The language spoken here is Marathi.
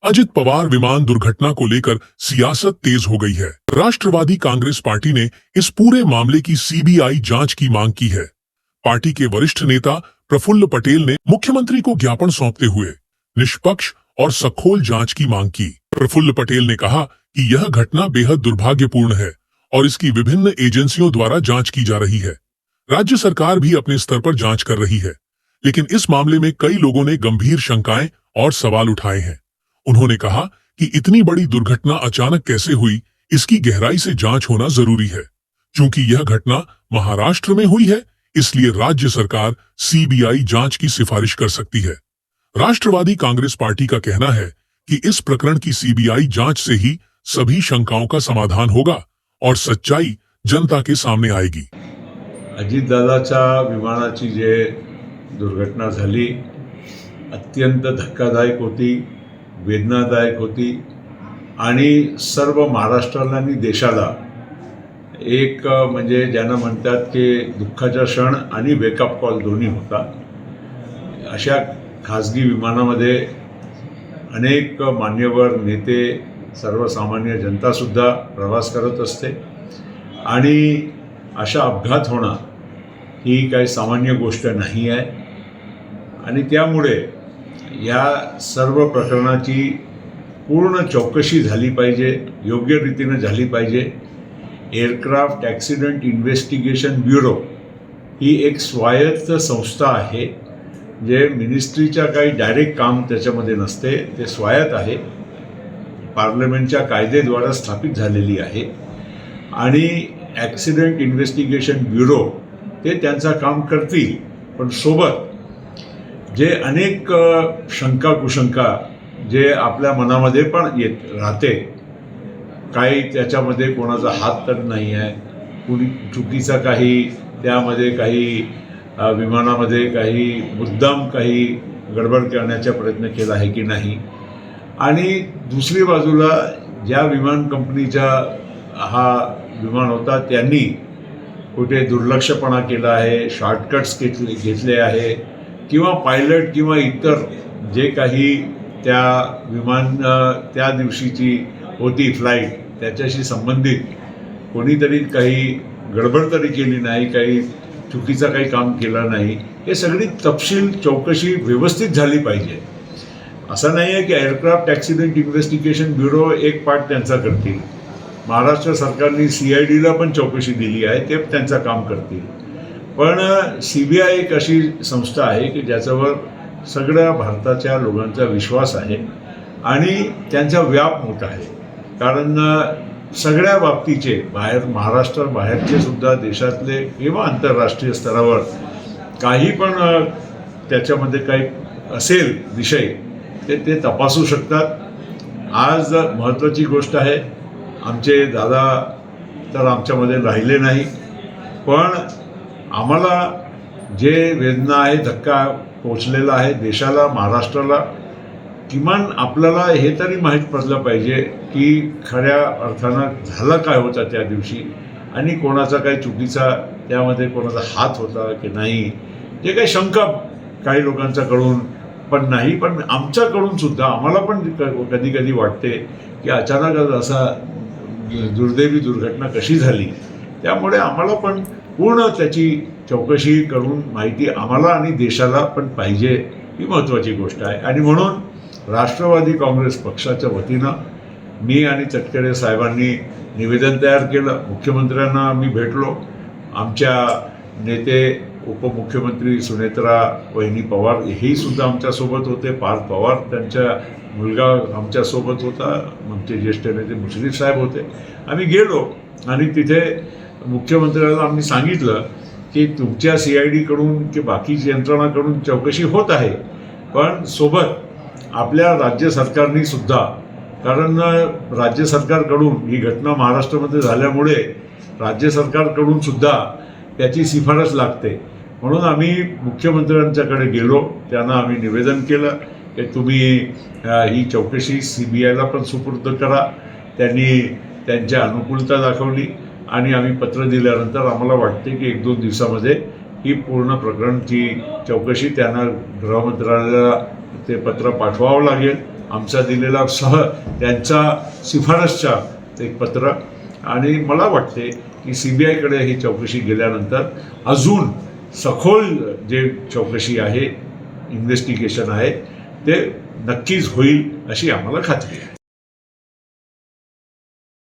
अजित पवार विमान दुर्घटना को लेकर सियासत तेज हो गई है। राष्ट्रवादी कांग्रेस पार्टी ने इस पूरे मामले की सीबीआई जांच की मांग की है। पार्टी के वरिष्ठ नेता प्रफुल्ल पटेल ने मुख्यमंत्री को ज्ञापन सौंपते हुए निष्पक्ष और सखोल जांच की मांग की। प्रफुल्ल पटेल ने कहा कि यह घटना बेहद दुर्भाग्यपूर्ण है और इसकी विभिन्न एजेंसियों द्वारा जांच की जा रही है। राज्य सरकार भी अपने स्तर पर जांच कर रही है, लेकिन इस मामले में कई लोगों ने गंभीर शंकाएं और सवाल उठाए हैं। उन्होंने कहा कि इतनी बड़ी दुर्घटना अचानक कैसे हुई, इसकी गहराई से जांच होना जरूरी है। क्योंकि यह घटना महाराष्ट्र में हुई है, इसलिए राज्य सरकार सीबीआई जांच की सिफारिश कर सकती है। राष्ट्रवादी कांग्रेस पार्टी का कहना है कि इस प्रकरण की सीबीआई जांच से ही सभी शंकाओं का समाधान होगा और सच्चाई जनता के सामने आएगी। अजितदादाच्या विमानाची जे दुर्घटना झाली अत्यंत धक्कादायक होती, वेदनादायक होती आणि सर्व महाराष्ट्राला आणि देशाला एक म्हणजे ज्यांना म्हणतात की दुःखाचा क्षण आणि वेकअप कॉल दोन्ही होता। अशा खाजगी विमानामध्ये अनेक मान्यवर नेते, सर्वसामान्य जनतासुद्धा प्रवास करत असते आणि अशा अपघात होणं ही काही सामान्य गोष्ट नाही आहे आणि त्यामुळे या सर्व प्रकरणाची पूर्ण चौकशी झाली पाहिजे, योग्य रीतीने झाली पाहिजे। एअरक्राफ्ट ॲक्सिडेंट इन्व्हेस्टिगेशन ब्युरो ही एक स्वायत्त संस्था आहे, जे मिनिस्ट्रीच्या काही डायरेक्ट काम त्याच्यामध्ये नसते, ते स्वायत्त आहे, पार्लमेंटच्या कायद्याद्वारे स्थापित झालेली आहे आणि ॲक्सिडेंट इन्व्हेस्टिगेशन ब्युरो ते त्यांचं काम करतील। पण सोबत जे अनेक शंका कुशंका जे आपल्या मनामध्ये पण येत राहते, काही त्याच्यामध्ये कोणाचा हात तर नाही आहे, कुणी चुकीचा काही त्यामध्ये काही विमानामध्ये काही मुद्दाम काही गडबड करण्याचा प्रयत्न केला आहे की नाही। आणि दुसरी बाजूला ज्या विमान कंपनीचा हा विमान होता त्यांनी कुठे दुर्लक्षपणा केला आहे, शॉर्टकट्स घेतले आहे किंवा पायलट किंवा इतर जे काही त्या विमान त्या दिवशीची होती फ्लाईट त्याच्याशी संबंधित कोणीतरी काही गडबड तरी केली नाही, काही चुकीचं काही काम केलं नाही, हे सगळी तपशील चौकशी व्यवस्थित झाली पाहिजे। असं नाही आहे की एअरक्राफ्ट ॲक्सिडेंट इन्व्हेस्टिगेशन ब्युरो एक पार्ट त्यांचा करतील, महाराष्ट्र सरकारने CIDला पण चौकशी दिली आहे, ते त्यांचं काम करतील। पण CBI एक अशी संस्था आहे की ज्याच्यावर सगळ्या भारताच्या लोकांचा विश्वास आहे आणि त्यांचा व्याप मोठा आहे, कारण सगळ्या बाबतीचे बाहेर महाराष्ट्राबाहेरचे सुद्धा देशातले किंवा आंतरराष्ट्रीय स्तरावर काही पण त्याच्यामध्ये काही असेल विषय ते तपासू शकतात। आज महत्त्वाची गोष्ट आहे, आमचे दादा तर आमच्यामध्ये राहिले नाही, पण आम्हाला जे वेदना आहे, धक्का पोचलेला आहे देशाला, महाराष्ट्राला, किमान आपल्याला हे तरी माहीत पडलं पाहिजे की खऱ्या अर्थानं झालं काय होतं त्या दिवशी आणि कोणाचा काही चुकीचा त्यामध्ये कोणाचा हात होता की नाही, जे काही शंका काही लोकांच्याकडून पण नाही, पण आमच्याकडून सुद्धा आम्हाला पण कधी कधी वाटते की अचानक असा दुर्दैवी दुर्घटना कशी झाली। त्यामुळे आम्हाला पण पूर्ण त्याची चौकशी करून माहिती आम्हाला आणि देशाला पण पाहिजे, ही महत्त्वाची गोष्ट आहे। आणि म्हणून राष्ट्रवादी काँग्रेस पक्षाच्या वतीनं मी आणि तटकरे साहेबांनी निवेदन तयार केलं, मुख्यमंत्र्यांना आम्ही भेटलो, आमच्या नेते उपमुख्यमंत्री सुनेत्रा वहिनी पवार हेही सुद्धा आमच्यासोबत होते, पार्थ पवार त्यांचा मुलगा आमच्यासोबत होता, आमचे ज्येष्ठ नेते मुश्रीफ साहेब होते। आम्ही गेलो आणि तिथे मुख्यमंत्र्याला आम्ही सांगितलं की तुमच्या CIDकडून की बाकी यंत्रणाकडून चौकशी होत आहे, पण सोबत आपल्या राज्य सरकारने सुद्धा, कारण राज्य सरकारकडून ही घटना महाराष्ट्रामध्ये झाल्यामुळे राज्य सरकारकडून सुद्धा त्याची शिफारस लागते, म्हणून आम्ही मुख्यमंत्र्यांच्याकडे गेलो, त्यांना आम्ही निवेदन केलं की तुम्ही ही चौकशी CBIला पण सुपूर्द करा। त्यांनी त्यांच्या अनुकूलता दाखवली आणि आम्ही पत्र दिल्यानंतर आम्हाला वाटते की 1-2 दिवसामध्ये ही पूर्ण प्रकरणची चौकशी त्यांना गृहमंत्रालयाला ते पत्र पाठवावं लागेल आमचा दिलेला त्यांचा शिफारसच्या एक पत्र, आणि मला वाटते की CBIकडे ही चौकशी गेल्यानंतर अजून सखोल जे चौकशी आहे, इन्व्हेस्टिगेशन आहे, ते नक्कीच होईल अशी आम्हाला खात्री आहे.